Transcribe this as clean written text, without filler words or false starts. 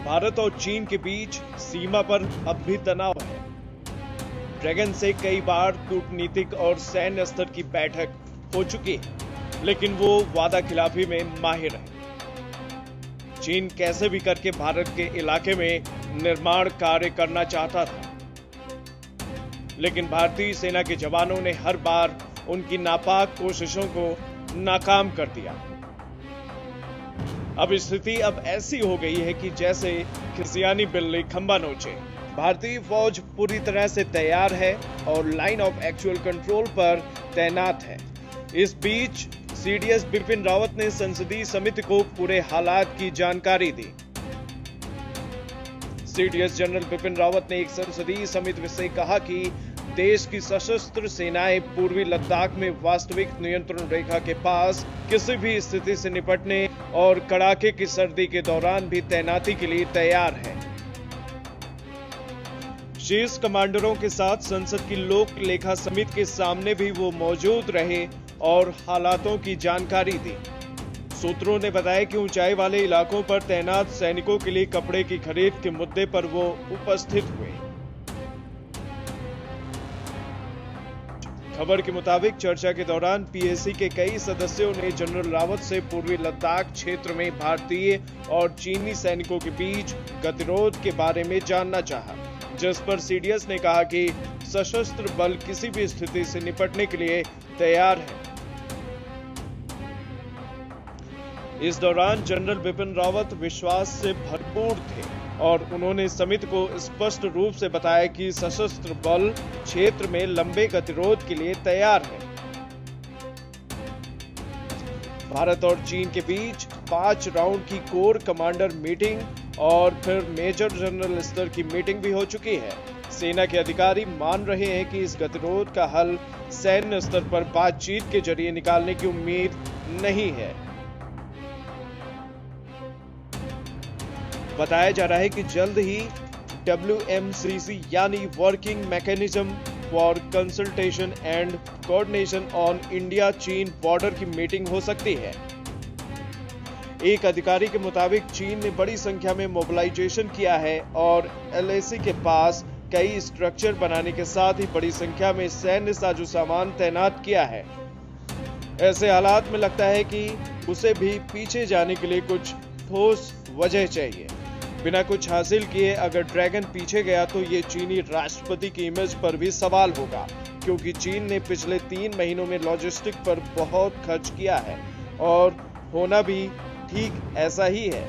भारत और चीन के बीच सीमा पर अब भी तनाव है। ड्रैगन से कई बार कूटनीतिक और सैन्य स्तर की बैठक हो चुकी है, लेकिन वो वादा खिलाफी में माहिर है। चीन कैसे भी करके भारत के इलाके में निर्माण कार्य करना चाहता था, लेकिन भारतीय सेना के जवानों ने हर बार उनकी नापाक कोशिशों को नाकाम कर दिया। अब स्थिति ऐसी हो गई है कि जैसे खिसियानी बिल्ली खंबा नोचे। भारतीय फौज पूरी तरह से तैयार है और लाइन ऑफ एक्चुअल कंट्रोल पर तैनात है। इस बीच सीडीएस बिपिन रावत ने संसदीय समिति को पूरे हालात की जानकारी दी। सीडीएस जनरल बिपिन रावत ने एक संसदीय समिति से कहा कि देश की सशस्त्र सेनाएं पूर्वी लद्दाख में वास्तविक नियंत्रण रेखा के पास किसी भी स्थिति से निपटने और कड़ाके की सर्दी के दौरान भी तैनाती के लिए तैयार है। शीर्ष कमांडरों के साथ संसद की लोक लेखा समिति के सामने भी वो मौजूद रहे और हालातों की जानकारी दी। सूत्रों ने बताया कि ऊंचाई वाले इलाकों पर तैनात सैनिकों के लिए कपड़े की खरीद के मुद्दे पर वो उपस्थित हुए। खबर के मुताबिक चर्चा के दौरान पीएसी के कई सदस्यों ने जनरल रावत से पूर्वी लद्दाख क्षेत्र में भारतीय और चीनी सैनिकों के बीच गतिरोध के बारे में जानना चाहा, जिस पर सीडीएस ने कहा कि सशस्त्र बल किसी भी स्थिति से निपटने के लिए तैयार है। इस दौरान जनरल बिपिन रावत विश्वास से भरपूर थे और उन्होंने समिति को स्पष्ट रूप से बताया कि सशस्त्र बल क्षेत्र में लंबे गतिरोध के लिए तैयार है। भारत और चीन के बीच 5 राउंड की कोर कमांडर मीटिंग और फिर मेजर जनरल स्तर की मीटिंग भी हो चुकी है। सेना के अधिकारी मान रहे हैं कि इस गतिरोध का हल सैन्य स्तर पर बातचीत के जरिए निकालने की उम्मीद नहीं है। बताया जा रहा है कि जल्द ही WMCC यानी working mechanism for consultation and coordination on India चीन बॉर्डर की मीटिंग हो सकती है। एक अधिकारी के मुताबिक चीन ने बड़ी संख्या में मोबिलाइजेशन किया है और LAC के पास कई स्ट्रक्चर बनाने के साथ ही बड़ी संख्या में सैन्य साजो सामान तैनात किया है। ऐसे हालात में लगता है कि उसे भी पीछे जाने के लिए कुछ ठोस वजह चाहिए। बिना कुछ हासिल किए अगर ड्रैगन पीछे गया तो ये चीनी राष्ट्रपति की इमेज पर भी सवाल होगा, क्योंकि चीन ने पिछले 3 महीनों में लॉजिस्टिक पर बहुत खर्च किया है और होना भी ठीक ऐसा ही है।